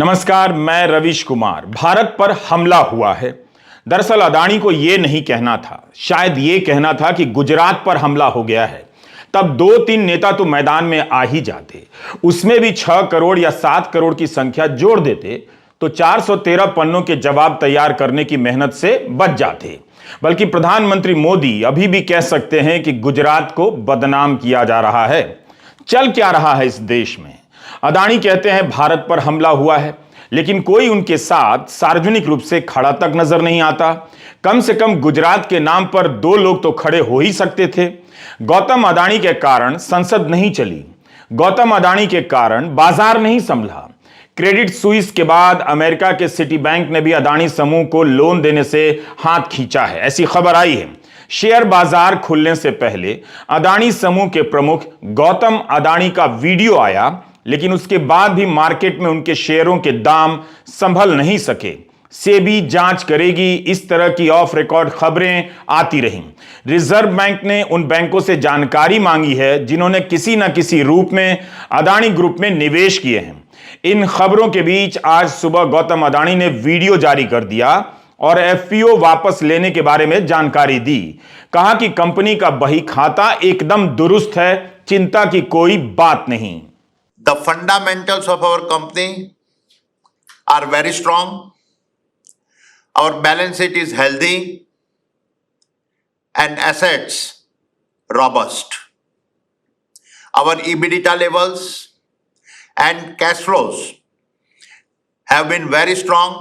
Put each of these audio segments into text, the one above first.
नमस्कार, मैं रवीश कुमार। भारत पर हमला हुआ है। दरअसल अदानी को यह नहीं कहना था, शायद यह कहना था कि गुजरात पर हमला हो गया है। तब 2-3 नेता तो मैदान में आ ही जाते, उसमें भी 6 करोड़ या 7 करोड़ की संख्या जोड़ देते तो 413 पन्नों के जवाब तैयार करने की मेहनत से बच जाते। बल्कि प्रधानमंत्री मोदी अभी भी कह सकते हैं कि गुजरात को बदनाम किया जा रहा है। चल क्या रहा है इस देश में? अदानी कहते हैं भारत पर हमला हुआ है, लेकिन कोई उनके साथ सार्वजनिक रूप से खड़ा तक नजर नहीं आता। कम से कम गुजरात के नाम पर 2 लोग तो खड़े हो ही सकते थे। गौतम अदानी के कारण संसद नहीं चली, गौतम अदानी के कारण बाजार नहीं संभला। क्रेडिट सुइस के बाद अमेरिका के सिटी बैंक ने भी अदानी समूह को लोन देने से हाथ खींचा है, ऐसी खबर आई है। शेयर बाजार खुलने से पहले अदानी समूह के प्रमुख गौतम अदानी का वीडियो आया, लेकिन उसके बाद भी मार्केट में उनके शेयरों के दाम संभल नहीं सके। सेबी जांच करेगी, इस तरह की ऑफ रिकॉर्ड खबरें आती रहीं। रिजर्व बैंक ने उन बैंकों से जानकारी मांगी है जिन्होंने किसी न किसी रूप में अदानी ग्रुप में निवेश किए हैं। इन खबरों के बीच आज सुबह गौतम अदानी ने वीडियो जारी कर दिया और एफपीओ वापस लेने के बारे में जानकारी दी। कहा कि कंपनी का बही खाता एकदम दुरुस्त है, चिंता की कोई बात नहीं। The fundamentals of our company are very strong. Our balance sheet is healthy and assets robust. Our EBITDA levels and cash flows have been very strong,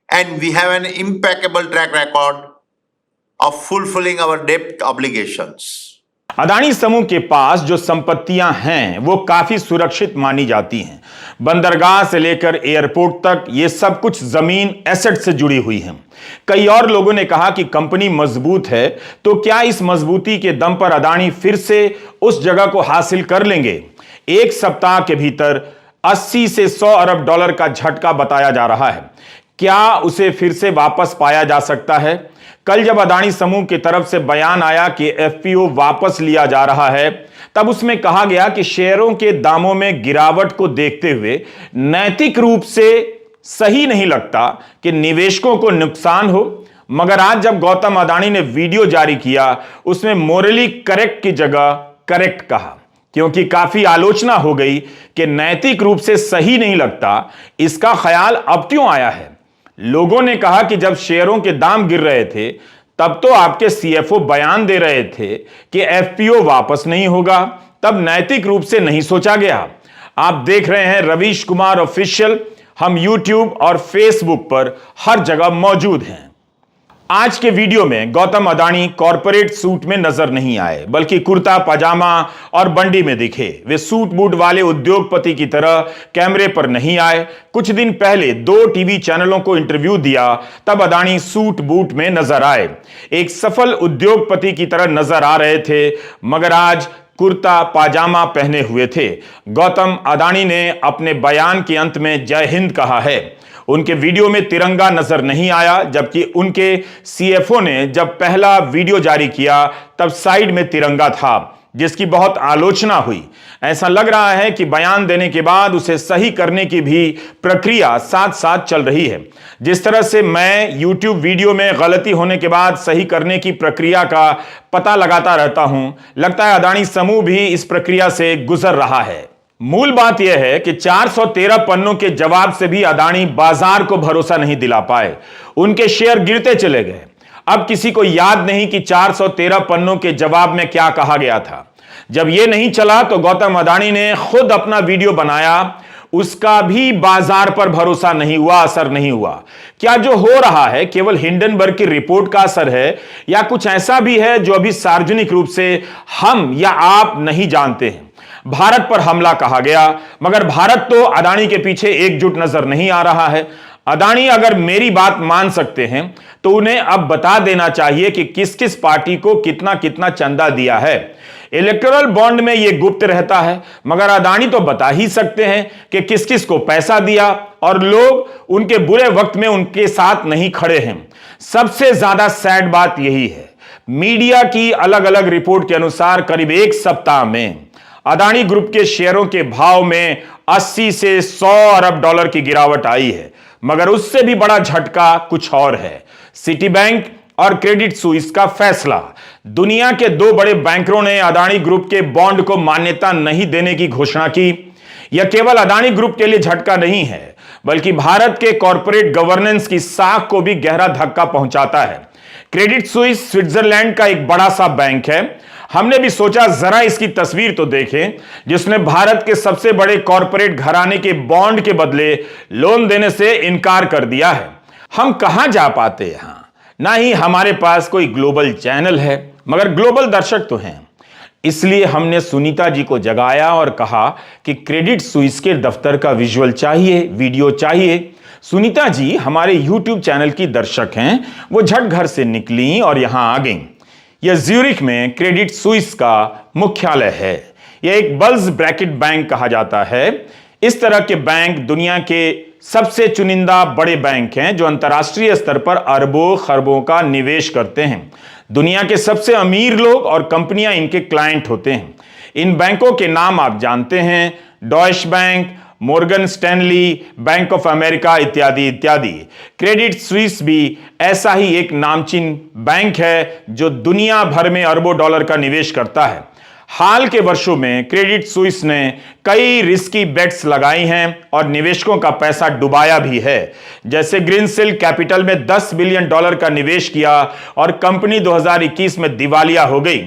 and we have an impeccable track record of fulfilling our debt obligations. Adani समूह के पास जो संपत्तियां हैं वो काफी सुरक्षित मानी जाती हैं। बंदरगाह से लेकर एयरपोर्ट तक ये सब कुछ जमीन एसेट से जुड़ी हुई है। कई और लोगों ने कहा कि कंपनी मजबूत है, तो क्या इस मजबूती के दम पर अदानी फिर से उस जगह को हासिल कर लेंगे? एक सप्ताह के भीतर 80 से 100 अरब डॉलर का झटका बताया जा रहा है। क्या उसे फिर से वापस पाया जा सकता है? कल जब अदानी समूह की तरफ से बयान आया कि एफपीओ वापस लिया जा रहा है, तब उसमें कहा गया कि शेयरों के दामों में गिरावट को देखते हुए नैतिक रूप से सही नहीं लगता कि निवेशकों को नुकसान हो। मगर आज जब गौतम अदानी ने वीडियो जारी किया, उसमें मोरली करेक्ट की जगह करेक्ट कहा, क्योंकि काफी आलोचना हो गई कि नैतिक रूप से सही नहीं लगता। इसका ख्याल अब क्यों आया है? लोगों ने कहा कि जब शेयरों के दाम गिर रहे थे, तब तो आपके सीएफओ बयान दे रहे थे कि एफपीओ वापस नहीं होगा, तब नैतिक रूप से नहीं सोचा गया। आप देख रहे हैं रवीश कुमार ऑफिशियल। हम यूट्यूब और फेसबुक पर हर जगह मौजूद हैं। आज के वीडियो में गौतम अदानी कॉरपोरेट सूट में नजर नहीं आए, बल्कि कुर्ता पजामा और बंडी में दिखे। वे सूट बूट वाले उद्योगपति की तरह कैमरे पर नहीं आए। कुछ दिन पहले 2 टीवी चैनलों को इंटरव्यू दिया, तब अदानी सूट बूट में नजर आए, एक सफल उद्योगपति की तरह नजर आ रहे थे। मगर आज कुर्ता पाजामा पहने हुए थे। गौतम अदानी ने अपने बयान के अंत में जय हिंद कहा है। उनके वीडियो में तिरंगा नजर नहीं आया, जबकि उनके सीएफओ ने जब पहला वीडियो जारी किया तब साइड में तिरंगा था, जिसकी बहुत आलोचना हुई। ऐसा लग रहा है कि बयान देने के बाद उसे सही करने की भी प्रक्रिया साथ साथ चल रही है। जिस तरह से मैं YouTube वीडियो में गलती होने के बाद सही करने की प्रक्रिया का पता लगाता रहता हूं, लगता है अदानी समूह भी इस प्रक्रिया से गुजर रहा है। मूल बात यह है कि 413 पन्नों के जवाब से भी अदानी बाजार को भरोसा नहीं दिला पाए। उनके शेयर गिरते चले गए। अब किसी को याद नहीं कि 413 पन्नों के जवाब में क्या कहा गया था। जब यह नहीं चला तो गौतम अदानी ने खुद अपना वीडियो बनाया, उसका भी बाजार पर भरोसा नहीं हुआ, असर नहीं हुआ। क्या जो हो रहा है केवल हिंडनबर्ग की रिपोर्ट का असर है, या कुछ ऐसा भी है जो अभी सार्वजनिक रूप से हम या आप नहीं जानते हैं? भारत पर हमला कहा गया, मगर भारत तो अदानी के पीछे एकजुट नजर नहीं आ रहा है। अदानी अगर मेरी बात मान सकते हैं तो उन्हें अब बता देना चाहिए कि किस किस पार्टी को कितना कितना चंदा दिया है। इलेक्टोरल बॉन्ड में यह गुप्त रहता है, मगर अदानी तो बता ही सकते हैं कि किस किस को पैसा दिया, और लोग उनके बुरे वक्त में उनके साथ नहीं खड़े हैं। सबसे ज्यादा सैड बात यही है, मीडिया की अलग अलग रिपोर्ट के अनुसार करीब 1 सप्ताह में अदानी ग्रुप के शेयरों के भाव में 80 से 100 अरब डॉलर की गिरावट आई है। मगर उससे भी बड़ा झटका कुछ और है। सिटी बैंक और क्रेडिट सुइस का फैसला। दुनिया के दो बड़े बैंकरों ने अदानी ग्रुप के बॉन्ड को मान्यता नहीं देने की घोषणा की। यह केवल अदानी ग्रुप के लिए झटका नहीं है, बल्कि भारत के कॉरपोरेट गवर्नेंस की साख को भी गहरा धक्का पहुंचाता है। क्रेडिट सुइस स्विट्जरलैंड का एक बड़ा सा बैंक है। हमने भी सोचा जरा इसकी तस्वीर तो देखें, जिसने भारत के सबसे बड़े कॉरपोरेट घराने के बॉन्ड के बदले लोन देने से इनकार कर दिया है। हम कहां जा पाते यहां? ना ही हमारे पास कोई ग्लोबल चैनल है, मगर ग्लोबल दर्शक तो हैं। इसलिए हमने सुनीता जी को जगाया और कहा कि क्रेडिट सुइस के दफ्तर का विजुअल चाहिए, वीडियो चाहिए। सुनीता जी हमारे YouTube चैनल की दर्शक हैं। वो झट घर से निकली और यहां आ गईं। यह ज्यूरिख में क्रेडिट सुइस का मुख्यालय है। यह एक बल्ज ब्रैकेट बैंक कहा जाता है। इस तरह के बैंक दुनिया के सबसे चुनिंदा बड़े बैंक हैं जो अंतर्राष्ट्रीय स्तर पर अरबों खरबों का निवेश करते हैं। दुनिया के सबसे अमीर लोग और कंपनियां इनके क्लाइंट होते हैं। इन बैंकों के नाम आप जानते हैं, Deutsche Bank, Morgan Stanley, Bank of America इत्यादि इत्यादि। क्रेडिट स्विस भी ऐसा ही एक नामचीन बैंक है जो दुनिया भर में अरबों डॉलर का निवेश करता है। हाल के वर्षों में क्रेडिट सुइस ने कई रिस्की बेट्स लगाई हैं और निवेशकों का पैसा डुबाया भी है। जैसे ग्रीनसिल कैपिटल में 10 बिलियन डॉलर का निवेश किया और कंपनी 2021 में दिवालिया हो गई।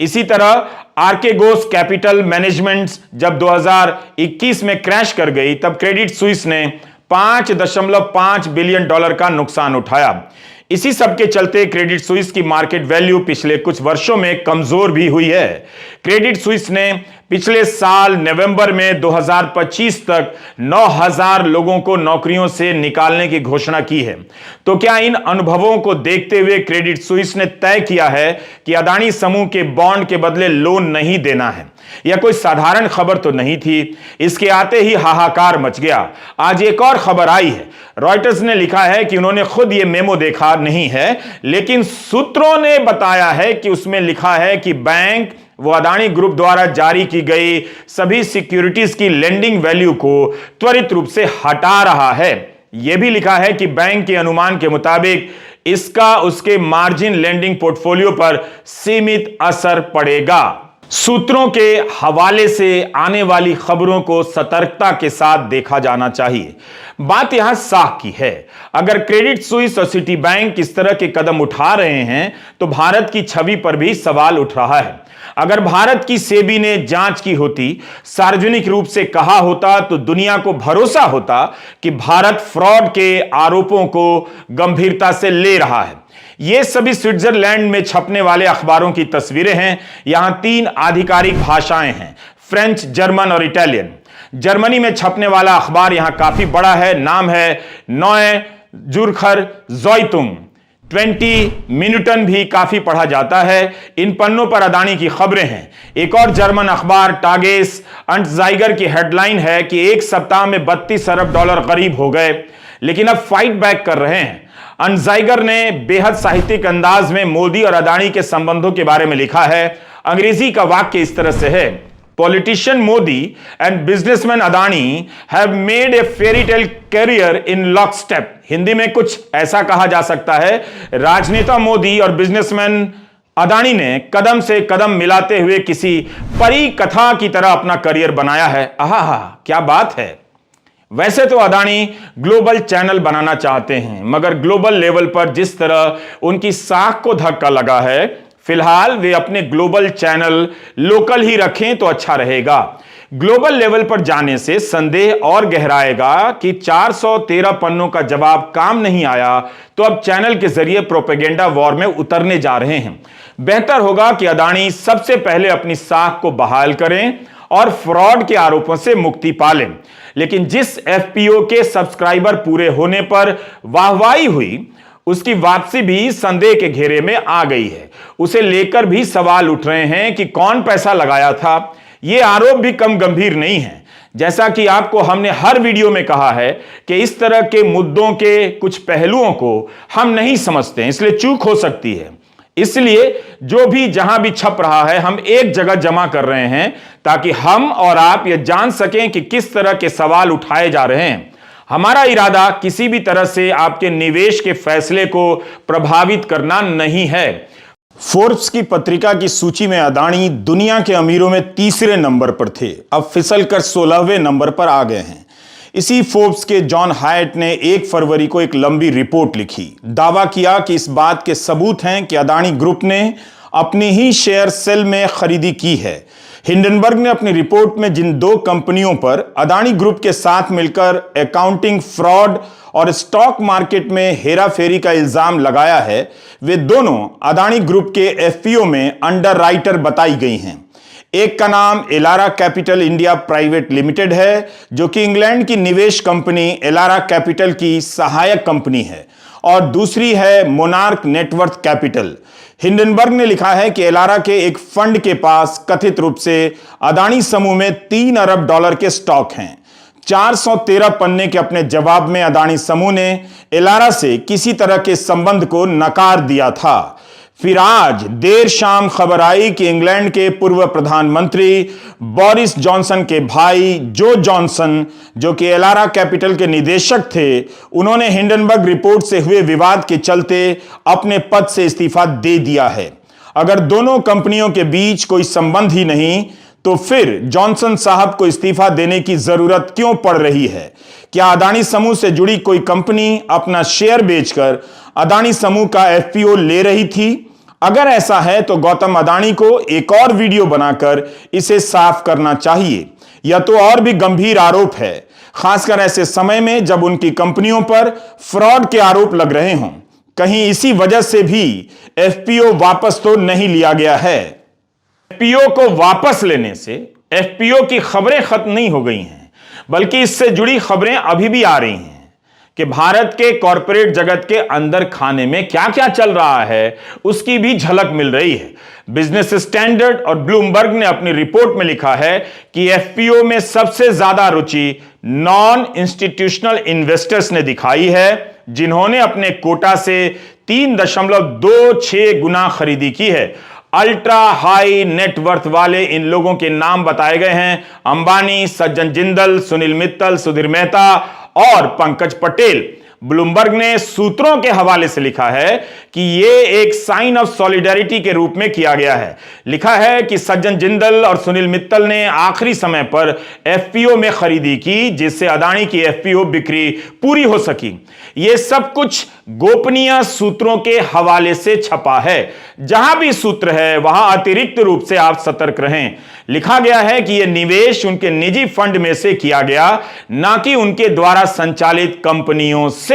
इसी तरह आर्केगोस कैपिटल मैनेजमेंट जब 2021 में क्रैश कर गई, तब क्रेडिट सुइस ने 5.5 बिलियन डॉलर का नुकसान उठाया। इसी सब के चलते क्रेडिट सुइस की मार्केट वैल्यू पिछले कुछ वर्षों में कमजोर भी हुई है। क्रेडिट सुइस ने पिछले साल नवंबर में 2025 तक 9,000 लोगों को नौकरियों से निकालने की घोषणा की है। तो क्या इन अनुभवों को देखते हुए क्रेडिट सुइस ने तय किया है कि अदानी समूह के बॉन्ड के बदले लोन नहीं देना है? यह कोई साधारण खबर तो नहीं थी। इसके आते ही हाहाकार मच गया। आज एक और खबर आई है। रॉयटर्स ने लिखा है कि उन्होंने खुद यह मेमो देखा नहीं है, लेकिन सूत्रों ने बताया है कि उसमें लिखा है कि बैंक वो अदानी ग्रुप द्वारा जारी की गई सभी सिक्योरिटीज की लेंडिंग वैल्यू को त्वरित रूप से हटा रहा है। यह भी लिखा है कि बैंक के अनुमान के मुताबिक इसका उसके मार्जिन लेंडिंग पोर्टफोलियो पर सीमित असर पड़ेगा। सूत्रों के हवाले से आने वाली खबरों को सतर्कता के साथ देखा जाना चाहिए। बात यहां साफ की है। अगर क्रेडिट सुइस और सिटी बैंक इस तरह के कदम उठा रहे हैं तो भारत की छवि पर भी सवाल उठ रहा है। अगर भारत की सेबी ने जांच की होती, सार्वजनिक रूप से कहा होता, तो दुनिया को भरोसा होता कि भारत फ्रॉड के आरोपों को गंभीरता से ले रहा है। ये सभी स्विट्जरलैंड में छपने वाले अखबारों की तस्वीरें हैं। यहां 3 आधिकारिक भाषाएं हैं, फ्रेंच, जर्मन और इटालियन। जर्मनी में छपने वाला अखबार यहां काफी बड़ा है। नाम है नॉय जुर्खर ज़ॉइतुंग। 20 मिनटन भी काफी पढ़ा जाता है। इन पन्नों पर अदानी की खबरें हैं। एक और जर्मन अखबार टागेस अंटजाइगर की हेडलाइन है कि एक सप्ताह में 32 अरब डॉलर करीब हो गए, लेकिन अब फाइट बैक कर रहे हैं। अंटजाइगर ने बेहद साहित्यिक अंदाज में मोदी और अदानी के संबंधों के बारे में लिखा है। अंग्रेजी का वाक्य इस तरह से है, politician Modi and businessman Adani have made a fairy tale career in lockstep. Hindi में कुछ ऐसा कहा जा सकता है, राजनेता मोदी और बिजनेसमैन अदानी ने कदम से कदम मिलाते हुए किसी परी कथा की तरह अपना करियर बनाया है। आहा, क्या बात है। वैसे तो अदानी ग्लोबल चैनल बनाना चाहते हैं, मगर ग्लोबल लेवल पर जिस तरह उनकी साख को धक्का लगा है, फिलहाल वे अपने ग्लोबल चैनल लोकल ही रखें तो अच्छा रहेगा। ग्लोबल लेवल पर जाने से संदेह और गहराएगा कि 413 पन्नों का जवाब काम नहीं आया तो अब चैनल के जरिए प्रोपेगेंडा वॉर में उतरने जा रहे हैं। बेहतर होगा कि अदानी सबसे पहले अपनी साख को बहाल करें और फ्रॉड के आरोपों से मुक्ति पालें। लेकिन जिस एफपीओ के सब्सक्राइबर पूरे होने पर वाहवाही हुई, उसकी वापसी भी संदेह के घेरे में आ गई है। उसे लेकर भी सवाल उठ रहे हैं कि कौन पैसा लगाया था। यह आरोप भी कम गंभीर नहीं है। जैसा कि आपको हमने हर वीडियो में कहा है कि इस तरह के मुद्दों के कुछ पहलुओं को हम नहीं समझते, इसलिए चूक हो सकती है। इसलिए जो भी जहां भी छप रहा है हम एक जगह जमा कर रहे हैं ताकि हम और आप यह जान सकें कि किस तरह के सवाल उठाए जा रहे हैं। हमारा इरादा किसी भी तरह से आपके निवेश के फैसले को प्रभावित करना नहीं है। फोर्ब्स की पत्रिका की सूची में अदानी दुनिया के अमीरों में तीसरे नंबर पर थे, अब फिसलकर 16वें नंबर पर आ गए हैं। इसी फोर्ब्स के जॉन हायट ने 1 फरवरी को एक लंबी रिपोर्ट लिखी। दावा किया कि इस बात के सबूत हैं कि अदानी ग्रुप ने अपनी ही शेयर सेल में खरीदी की है। हिंडनबर्ग ने अपनी रिपोर्ट में जिन 2 कंपनियों पर अदानी ग्रुप के साथ मिलकर अकाउंटिंग फ्रॉड और स्टॉक मार्केट में हेराफेरी का इल्जाम लगाया है, वे दोनों अदानी ग्रुप के एफपीओ में अंडरराइटर बताई गई हैं। एक का नाम Elara capital India private limited है, जो कि इंग्लैंड की निवेश कंपनी एलारा कैपिटल की सहायक कंपनी है, और दूसरी है मोनार्क नेटवर्थ कैपिटल। हिंडनबर्ग ने लिखा है कि एलारा के एक फंड के पास कथित रूप से अदानी समूह में $3 अरब के स्टॉक हैं। 413 पन्ने के अपने जवाब में अदानी समूह ने एलारा से किसी तरह के संबंध को नकार दिया था। फिर आज देर शाम खबर आई कि इंग्लैंड के पूर्व प्रधानमंत्री बोरिस जॉनसन के भाई जो जॉनसन, जो कि एलारा कैपिटल के निदेशक थे, उन्होंने हिंडनबर्ग रिपोर्ट से हुए विवाद के चलते अपने पद से इस्तीफा दे दिया है। अगर दोनों कंपनियों के बीच कोई संबंध ही नहीं तो फिर जॉनसन साहब को इस्तीफा देने की जरूरत क्यों पड़ रही है? क्या अदानी समूह से जुड़ी कोई कंपनी अपना शेयर बेचकर अदानी समूह का एफपीओ ले रही थी? अगर ऐसा है तो गौतम अदानी को एक और वीडियो बनाकर इसे साफ करना चाहिए। यह तो और भी गंभीर आरोप है, खासकर ऐसे समय में जब उनकी कंपनियों पर फ्रॉड के आरोप लग रहे हों। कहीं इसी वजह से भी एफपीओ वापस तो नहीं लिया गया है। एफपीओ को वापस लेने से एफपीओ की खबरें खत्म नहीं हो गई हैं, बल्कि इससे जुड़ी खबरें अभी भी आ रही हैं कि भारत के कॉरपोरेट जगत के अंदर खाने में क्या क्या चल रहा है, उसकी भी झलक मिल रही है। बिजनेस स्टैंडर्ड और ब्लूमबर्ग ने अपनी रिपोर्ट में लिखा है कि एफपीओ में सबसे ज्यादा रुचि नॉन इंस्टीट्यूशनल इन्वेस्टर्स ने दिखाई है, जिन्होंने अपने कोटा से 3.26 गुना खरीदी की है। अल्ट्रा हाई नेटवर्थ वाले इन लोगों के नाम बताए गए हैं: अंबानी, सज्जन जिंदल, सुनील मित्तल, सुधीर मेहता और पंकज पटेल। ब्लूमबर्ग ने सूत्रों के हवाले से लिखा है कि यह एक साइन ऑफ सॉलिडेरिटी के रूप में किया गया है। लिखा है कि सज्जन जिंदल और सुनील मित्तल ने आखिरी समय पर एफपीओ में खरीदी की, जिससे अदानी की एफपीओ बिक्री पूरी हो सकी। यह सब कुछ गोपनीय सूत्रों के हवाले से छपा है। जहां भी सूत्र है वहां अतिरिक्त रूप से आप सतर्क रहें। लिखा गया है कि यह निवेश उनके निजी फंड में से किया गया, ना कि उनके द्वारा संचालित कंपनियों से।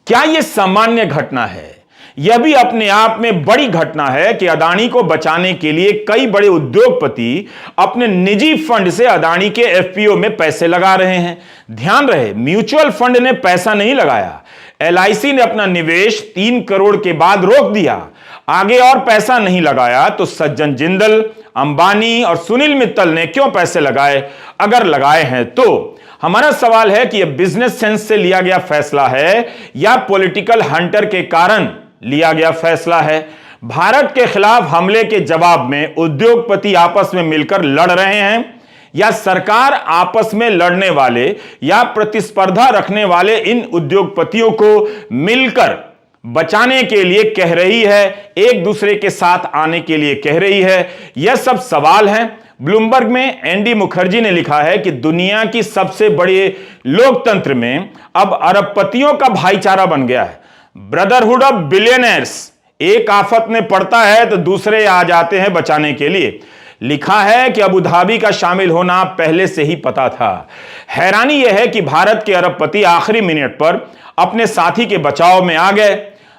क्या यह सामान्य घटना है? यह भी अपने आप में बड़ी घटना है कि अदानी को बचाने के लिए कई बड़े उद्योगपति अपने निजी फंड से अदानी के एफपीओ में पैसे लगा रहे हैं। ध्यान रहे, म्यूचुअल फंड ने पैसा नहीं लगाया। एलआईसी ने अपना निवेश 3 करोड़ के बाद रोक दिया, आगे और पैसा नहीं लगाया। तो सज्जन जिंदल, अंबानी और सुनील मित्तल ने क्यों पैसे लगाए? अगर लगाए हैं तो हमारा सवाल है कि यह बिजनेस सेंस से लिया गया फैसला है या पॉलिटिकल हंटर के कारण लिया गया फैसला है? भारत के खिलाफ हमले के जवाब में उद्योगपति आपस में मिलकर लड़ रहे हैं, या सरकार आपस में लड़ने वाले या प्रतिस्पर्धा रखने वाले इन उद्योगपतियों को मिलकर बचाने के लिए कह रही है, एक दूसरे के साथ आने के लिए कह रही है? यह सब सवाल हैं। ब्लूमबर्ग में एंडी मुखर्जी ने लिखा है कि दुनिया की सबसे बड़े लोकतंत्र में अब अरबपतियों का भाईचारा बन गया है, ब्रदरहुड ऑफ बिलियनर्स। एक आफत में पड़ता है तो दूसरे आ जाते हैं बचाने के लिए। लिखा है कि अबू धाबी का शामिल होना पहले से ही पता था। हैरानी यह है कि भारत के अरबपति आखिरी मिनट पर अपने साथी के बचाव में आ गए।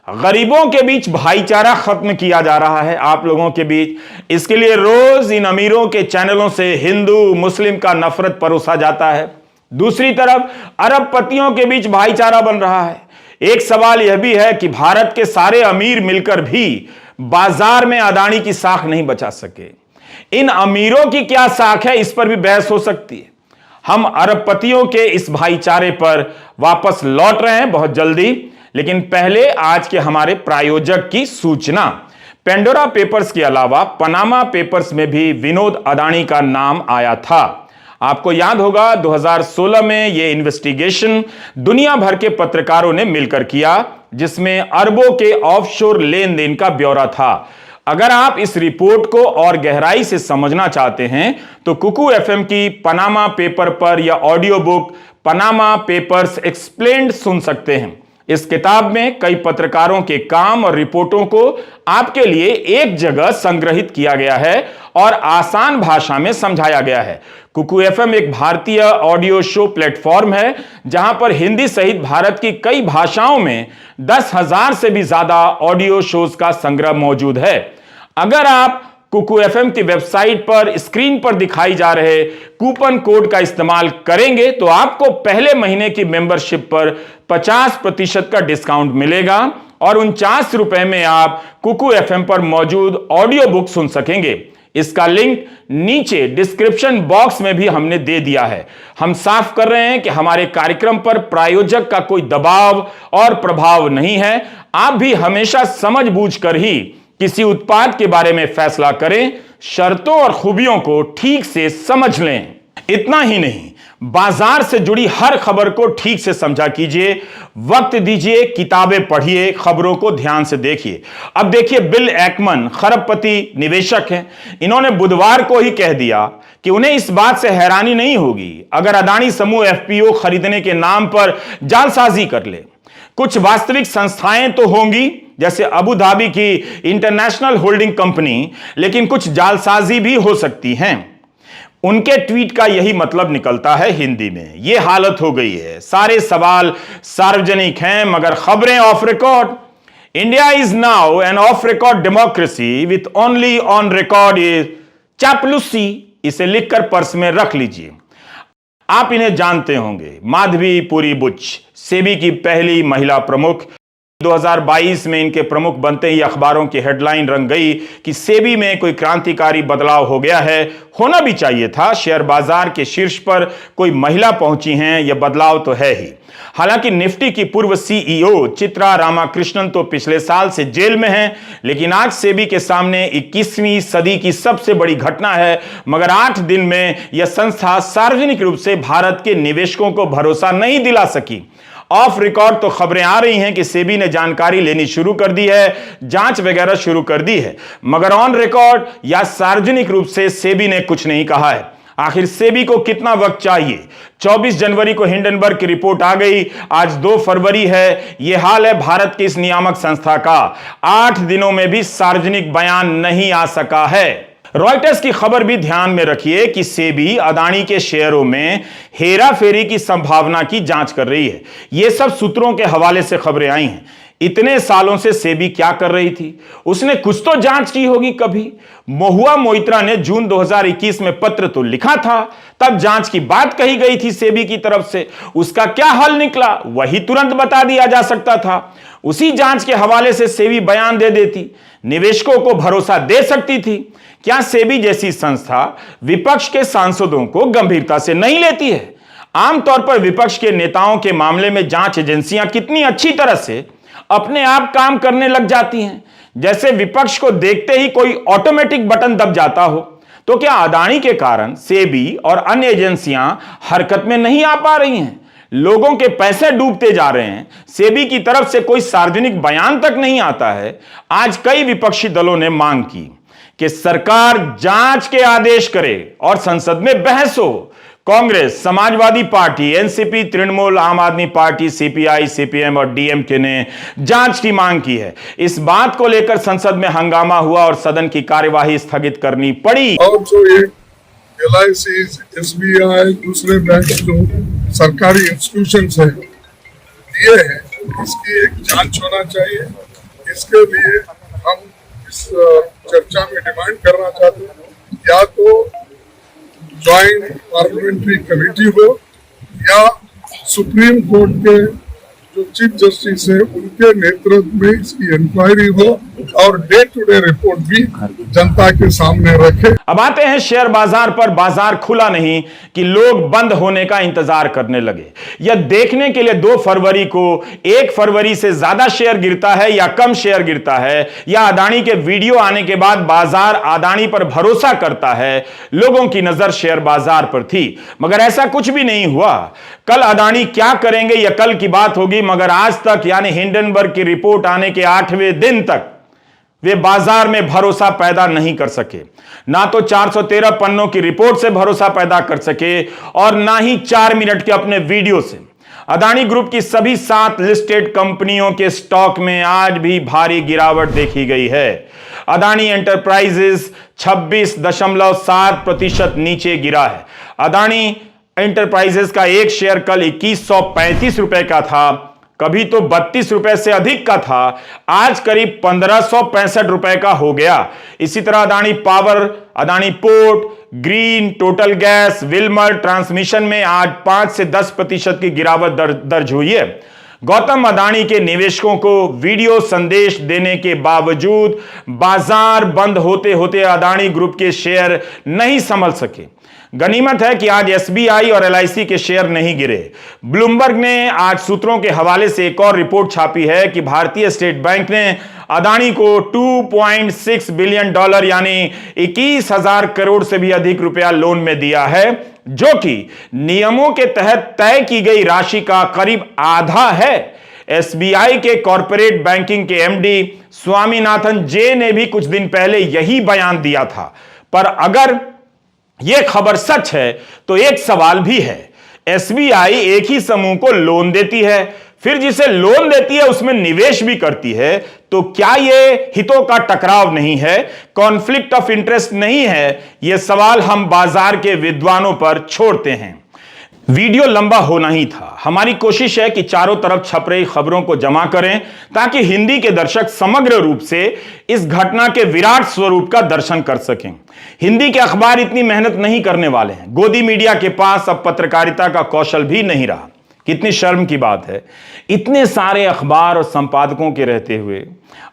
गरीबों के बीच भाईचारा खत्म किया जा रहा है, आप लोगों के बीच। इसके लिए रोज इन अमीरों के चैनलों से हिंदू मुस्लिम का नफरत परोसा जाता है। दूसरी तरफ अरबपतियों के बीच भाईचारा बन रहा है। एक सवाल यह भी है कि भारत के सारे अमीर मिलकर भी बाजार में अदानी की साख नहीं बचा सके। इन अमीरों की क्या साख है, इस पर भी बहस हो सकती है। हम अरबपतियों के इस भाईचारे पर वापस लौट रहे हैं बहुत जल्दी, लेकिन पहले आज के हमारे प्रायोजक की सूचना। पेंडोरा पेपर्स के अलावा पनामा पेपर्स में भी विनोद अदानी का नाम आया था। आपको याद होगा 2016 में यह इन्वेस्टिगेशन दुनिया भर के पत्रकारों ने मिलकर किया, जिसमें अरबों के ऑफशोर लेन देन का ब्यौरा था। अगर आप इस रिपोर्ट को और गहराई से समझना चाहते हैं तो कुकू एफएम की पनामा पेपर पर या audio book Panama papers explained सुन सकते हैं। इस किताब में कई पत्रकारों के काम और रिपोर्टों को आपके लिए एक जगह संग्रहित किया गया है और आसान भाषा में समझाया गया है। कुकू एफएम एक भारतीय ऑडियो शो प्लेटफॉर्म है जहां पर हिंदी सहित भारत की कई भाषाओं में 10,000 से भी ज्यादा ऑडियो शोज का संग्रह मौजूद है। अगर आप कुकू एफएम की वेबसाइट पर स्क्रीन पर दिखाई जा रहे कूपन कोड का इस्तेमाल करेंगे तो आपको पहले महीने की मेंबरशिप पर 50% का डिस्काउंट मिलेगा और 49 रुपए में आप कुकू एफएम पर मौजूद ऑडियो बुक सुन सकेंगे। इसका लिंक नीचे डिस्क्रिप्शन बॉक्स में भी हमने दे दिया है। हम साफ कर रहे हैं कि हमारे कार्यक्रम पर प्रायोजक का कोई दबाव और प्रभाव नहीं है। आप भी हमेशा समझबूझ कर ही किसी उत्पाद के बारे में फैसला करें, शर्तों और खूबियों को ठीक से समझ लें। इतना ही नहीं, बाजार से जुड़ी हर खबर को ठीक से समझा कीजिए, वक्त दीजिए, किताबें पढ़िए, खबरों को ध्यान से देखिए। अब देखिए, बिल एकमन खरबपति निवेशक हैं। इन्होंने बुधवार को ही कह दिया कि उन्हें इस बात से हैरानी नहीं होगी अगर अदानी समूह एफपीओ खरीदने के नाम पर जालसाजी कर ले। कुछ वास्तविक संस्थाएं तो होंगी जैसे अबू धाबी की इंटरनेशनल होल्डिंग कंपनी, लेकिन कुछ जालसाजी भी हो सकती हैं। उनके ट्वीट का यही मतलब निकलता है हिंदी में। यह हालत हो गई है, सारे सवाल सार्वजनिक हैं मगर खबरें off record. India is now an off record democracy with only on record is चापलूसी। इसे लिखकर पर्स में रख लीजिए। आप इन्हें जानते होंगे, माधवी पुरी बुच, सेबी की पहली महिला प्रमुख। 2022 में इनके प्रमुख बनते ही अखबारों की हेडलाइन रंग गई कि सेबी में कोई क्रांतिकारी बदलाव हो गया है। होना भी चाहिए था, शेयर बाजार के शीर्ष पर कोई महिला पहुंची हैं, यह बदलाव तो है ही। हालांकि निफ्टी की पूर्व सीईओ चित्रा रामाकृष्णन तो पिछले साल से जेल में हैं, लेकिन आज सेबी के सामने 21वीं सदी की सबसे बड़ी घटना है। मगर 8 दिन में यह संस्था सार्वजनिक रूप से भारत के निवेशकों को भरोसा नहीं दिला सकी। ऑफ रिकॉर्ड तो खबरें आ रही हैं कि सेबी ने जानकारी लेनी शुरू कर दी है, जांच वगैरह शुरू कर दी है, मगर ऑन रिकॉर्ड या सार्वजनिक रूप से सेबी ने कुछ नहीं कहा है। आखिर सेबी को कितना वक्त चाहिए? 24 जनवरी को हिंडनबर्ग की रिपोर्ट आ गई, आज 2 फरवरी है। यह हाल है भारत की इस नियामक संस्था का। 8 दिनों में भी सार्वजनिक बयान नहीं आ सका है। रॉयटर्स की खबर भी ध्यान में रखिए कि सेबी अदानी के शेयरों में हेराफेरी की संभावना की जांच कर रही है। यह सब सूत्रों के हवाले से खबरें आई हैं। इतने सालों से सेबी क्या कर रही थी? उसने कुछ तो जांच की होगी कभी। महुआ मोइत्रा ने जून 2021 में पत्र तो लिखा था, तब जांच की बात कही गई थी सेबी की तरफ से। उसका क्या हल निकला वही तुरंत बता दिया जा सकता था। उसी जांच के हवाले से सेबी बयान दे देती, निवेशकों को भरोसा दे सकती थी। क्या सेबी जैसी संस्था विपक्ष के सांसदों को गंभीरता से नहीं लेती है? आमतौर पर विपक्ष के नेताओं के मामले में जांच एजेंसियां कितनी अच्छी तरह से अपने आप काम करने लग जाती हैं, जैसे विपक्ष को देखते ही कोई ऑटोमेटिक बटन दब जाता हो। तो क्या अदानी के कारण सेबी और अन्य एजेंसियां हरकत में नहीं आ पा रही हैं? लोगों के पैसे डूबते जा रहे हैं, सेबी की तरफ से कोई सार्वजनिक बयान तक नहीं आता है। आज कई विपक्षी दलों ने मांग की कि सरकार जांच के आदेश करे और संसद में बहस हो। कांग्रेस, समाजवादी पार्टी, एनसीपी, तृणमूल, आम आदमी पार्टी, सीपीआई, सीपीएम और डीएमके ने जांच की मांग की है। इस बात को लेकर संसद में हंगामा हुआ और सदन की कार्यवाही स्थगित करनी पड़ी। और जो ये LIC, SBI, दूसरे बैंक जो सरकारी इंस्टीट्यूशंस हैं ये है, इसकी एक जांच होना चाहिए। इसके लिए हम इस चर्चा में डिमांड करना चाहते हैं, या तो ज्वाइंट पार्लियामेंट्री कमेटी हो या सुप्रीम कोर्ट के जो चीफ जस्टिस है उनके नेतृत्व में इसकी इंक्वायरी हो और डे टू डे रिपोर्ट भी जनता के सामने रखे। अब आते हैं शेयर बाजार पर। बाजार खुला नहीं कि लोग बंद होने का इंतजार करने लगे। यह देखने के लिए 2 फरवरी को 1 फरवरी से ज्यादा शेयर गिरता है या कम शेयर गिरता है, या अदानी के वीडियो आने के बाद बाजार अदानी पर भरोसा करता है, लोगों की नजर शेयर बाजार पर थी। मगर ऐसा कुछ भी नहीं हुआ। कल अदानी क्या करेंगे यह कल की बात होगी, मगर आज तक यानी हिंडनबर्ग की रिपोर्ट आने के 8वें दिन तक वे बाजार में भरोसा पैदा नहीं कर सके। ना तो 413 पन्नों की रिपोर्ट से भरोसा पैदा कर सके और ना ही 4 मिनट के अपने वीडियो से। अदानी ग्रुप की सभी 7 लिस्टेड कंपनियों के स्टॉक में आज भी भारी गिरावट देखी गई है। अदानी एंटरप्राइजेस 26.7% नीचे गिरा है। अदानी एंटरप्राइजेस का एक शेयर कल 2135 रुपए का था, कभी तो 32 रुपए से अधिक का था, आज करीब 1565 रुपए का हो गया। इसी तरह Adani power, Adani port, green, total gas, Wilmer transmission में आज 5 से 10% की गिरावट दर्ज हुई है। गौतम अदानी के निवेशकों को वीडियो संदेश देने के बावजूद बाजार बंद होते होते अदानी ग्रुप के शेयर नहीं संभल सके। गनीमत है कि आज एसबीआई और एलआईसी के शेयर नहीं गिरे। ब्लूमबर्ग ने आज सूत्रों के हवाले से एक और रिपोर्ट छापी है कि भारतीय स्टेट बैंक ने अदानी को $2.6 बिलियन यानी 21,000 करोड़ से भी अधिक रुपया लोन में दिया है, जो कि नियमों के तहत तय की गई राशि का करीब आधा है। एसबीआई के कॉर्पोरेट बैंकिंग के एमडी स्वामीनाथन जे ने भी कुछ दिन पहले यही बयान दिया था। पर अगर यह खबर सच है तो एक सवाल भी है। एसबीआई एक ही समूह को लोन देती है, फिर जिसे लोन देती है उसमें निवेश भी करती है, तो क्या यह हितों का टकराव नहीं है, कॉन्फ्लिक्ट ऑफ इंटरेस्ट नहीं है? यह सवाल हम बाजार के विद्वानों पर छोड़ते हैं। वीडियो लंबा होना ही था। हमारी कोशिश है कि चारों तरफ छप रही खबरों को जमा करें ताकि हिंदी के दर्शक समग्र रूप से इस घटना के विराट स्वरूप का दर्शन कर सकें। हिंदी के अखबार इतनी मेहनत नहीं करने वाले हैं। गोदी मीडिया के पास अब पत्रकारिता का कौशल भी नहीं रहा। कितनी शर्म की बात है, इतने सारे अखबार और संपादकों के रहते हुए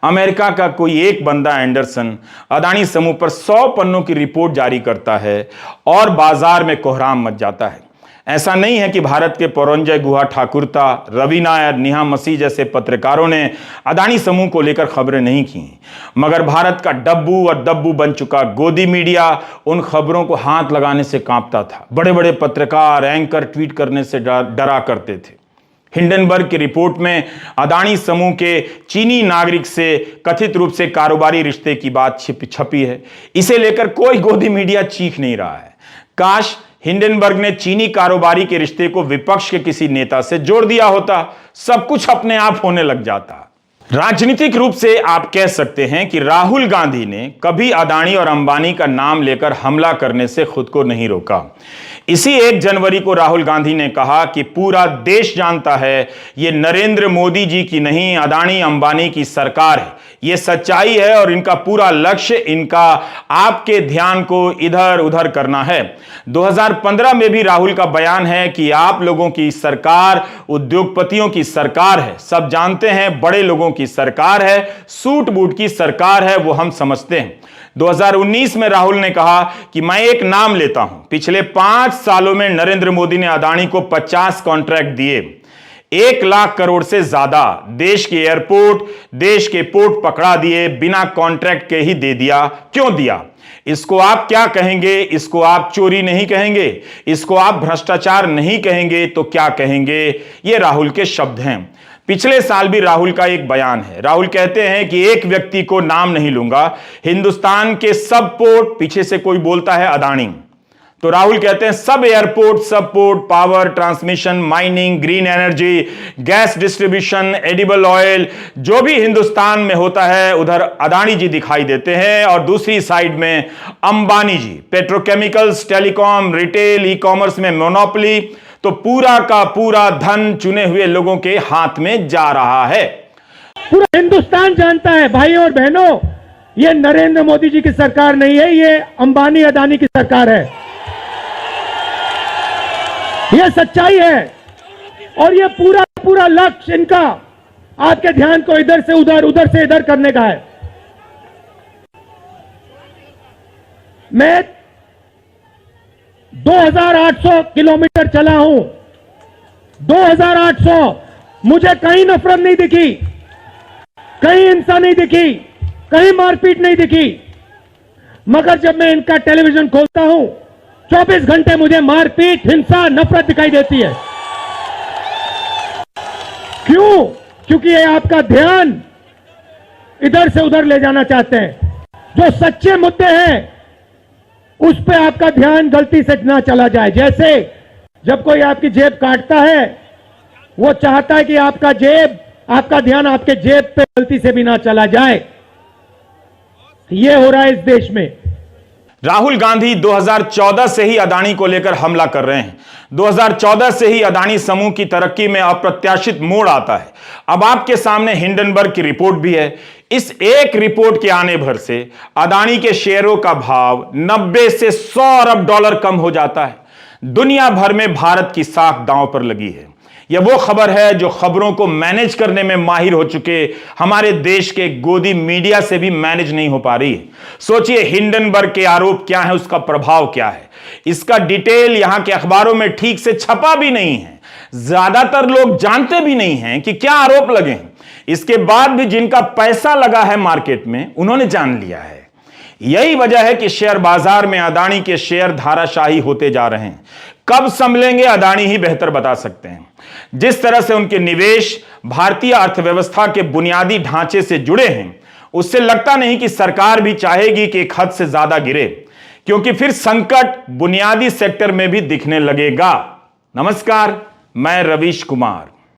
अमेरिका का कोई एक बंदा एंडरसन अदानी समूह पर 100 पन्नों की रिपोर्ट जारी करता है और बाजार में कोहराम मच जाता है। ऐसा नहीं है कि भारत के पौरंजय गुहा ठाकुरता, रवि नायर, नेहा मसीह जैसे पत्रकारों ने अदानी समूह को लेकर खबरें नहीं की, मगर भारत का डब्बू और दब्बू बन चुका गोदी मीडिया उन खबरों को हाथ लगाने से कांपता था। बड़े बड़े पत्रकार, एंकर ट्वीट करने से डरा करते थे। हिंडनबर्ग की रिपोर्ट में अदानी समूह के चीनी नागरिक से कथित रूप से कारोबारी रिश्ते की बात छपी है। इसे लेकर कोई गोदी मीडिया चीख नहीं रहा है। काश हिंडनबर्ग ने चीनी कारोबारी के रिश्ते को विपक्ष के किसी नेता से जोड़ दिया होता, सब कुछ अपने आप होने लग जाता। राजनीतिक रूप से आप कह सकते हैं कि राहुल गांधी ने कभी अदानी और अंबानी का नाम लेकर हमला करने से खुद को नहीं रोका। इसी 1 जनवरी को राहुल गांधी ने कहा कि पूरा देश जानता है ये नरेंद्र मोदी जी की नहीं, अदानी अंबानी की सरकार है। ये सच्चाई है और इनका पूरा लक्ष्य इनका आपके ध्यान को इधर उधर करना है। 2015 में भी राहुल का बयान है कि आप लोगों की सरकार उद्योगपतियों की सरकार है। सब जानते हैं बड़े लोगों की सरकार है, सूट बूट की सरकार है, वो हम समझते हैं। 2019 में राहुल ने कहा कि मैं एक नाम लेता हूं। पिछले 5 सालों में नरेंद्र मोदी ने अदानी को 50 कॉन्ट्रैक्ट दिए, 1 लाख करोड़ से ज्यादा। देश के एयरपोर्ट, देश के पोर्ट पकड़ा दिए, बिना कॉन्ट्रैक्ट के ही दे दिया। क्यों दिया? इसको आप क्या कहेंगे? इसको आप चोरी नहीं कहेंगे? इसको आप भ्रष्टाचार नहीं कहेंगे? तो क्या कहेंगे? ये राहुल के शब्द हैं। पिछले साल भी राहुल का एक बयान है। राहुल कहते हैं कि एक व्यक्ति को नाम नहीं लूंगा, हिंदुस्तान के सब पोर्ट, पीछे से कोई बोलता है अदानी, तो राहुल कहते हैं सब एयरपोर्ट, सब port, power transmission, mining, green energy, gas distribution, edible oil, जो भी हिंदुस्तान में होता है उधर अदानी जी दिखाई देते हैं और दूसरी साइड में Ambani ji. Petrochemicals, telecom, retail, e commerce में मोनोपोली, तो पूरा का पूरा धन चुने हुए लोगों के हाथ में जा रहा है। पूरा हिंदुस्तान जानता है भाई और बहनों, ये नरेंद्र मोदी जी की सरकार नहीं है, ये अंबानी अदानी की सरकार है। ये सच्चाई है और ये पूरा लक्ष्य इनका आपके ध्यान को इधर से उधर, उधर से इधर करने का है। मैं 2800 किलोमीटर चला हूं, 2800। मुझे कहीं नफरत नहीं दिखी, कहीं हिंसा नहीं दिखी, कहीं मारपीट नहीं दिखी। मगर जब मैं इनका टेलीविजन खोलता हूं, 24 घंटे मुझे मारपीट, हिंसा, नफरत दिखाई देती है। क्यों? क्योंकि ये आपका ध्यान इधर से उधर ले जाना चाहते हैं। जो सच्चे मुद्दे हैं उस पे आपका ध्यान गलती से ना चला जाए। जैसे जब कोई आपकी जेब काटता है, वो चाहता है कि आपका ध्यान आपके जेब पे गलती से भी ना चला जाए। ये हो रहा है इस देश में। राहुल गांधी 2014 से ही अदानी को लेकर हमला कर रहे हैं। 2014 से ही अदानी समूह की तरक्की में अप्रत्याशित मोड़ आता है। अब आपके सामने हिंडनबर्ग की रिपोर्ट भी है। इस एक रिपोर्ट के आने भर से अदानी के शेयरों का भाव 90 से 100 अरब डॉलर कम हो जाता है। दुनिया भर में भारत की साख दांव पर लगी है। यह वो खबर है जो खबरों को मैनेज करने में माहिर हो चुके हमारे देश के गोदी मीडिया से भी मैनेज नहीं हो पा रही है। सोचिए हिंडनबर्ग के आरोप क्या है, उसका प्रभाव क्या है। इसका डिटेल यहां के अखबारों में ठीक से छपा भी नहीं है। ज्यादातर लोग जानते भी नहीं हैं कि क्या आरोप लगे हैं। इसके बाद भी जिनका पैसा लगा है मार्केट में, उन्होंने जान लिया है। यही वजह है कि शेयर बाजार में अदानी के शेयर धाराशाही होते जा रहे हैं। कब संभलेंगे अदानी ही बेहतर बता सकते हैं। जिस तरह से उनके निवेश भारतीय अर्थव्यवस्था के बुनियादी ढांचे से जुड़े हैं, उससे लगता नहीं कि सरकार भी चाहेगी कि एक हद से ज्यादा गिरे, क्योंकि फिर संकट बुनियादी सेक्टर में भी दिखने लगेगा। नमस्कार, मैं रवीश कुमार।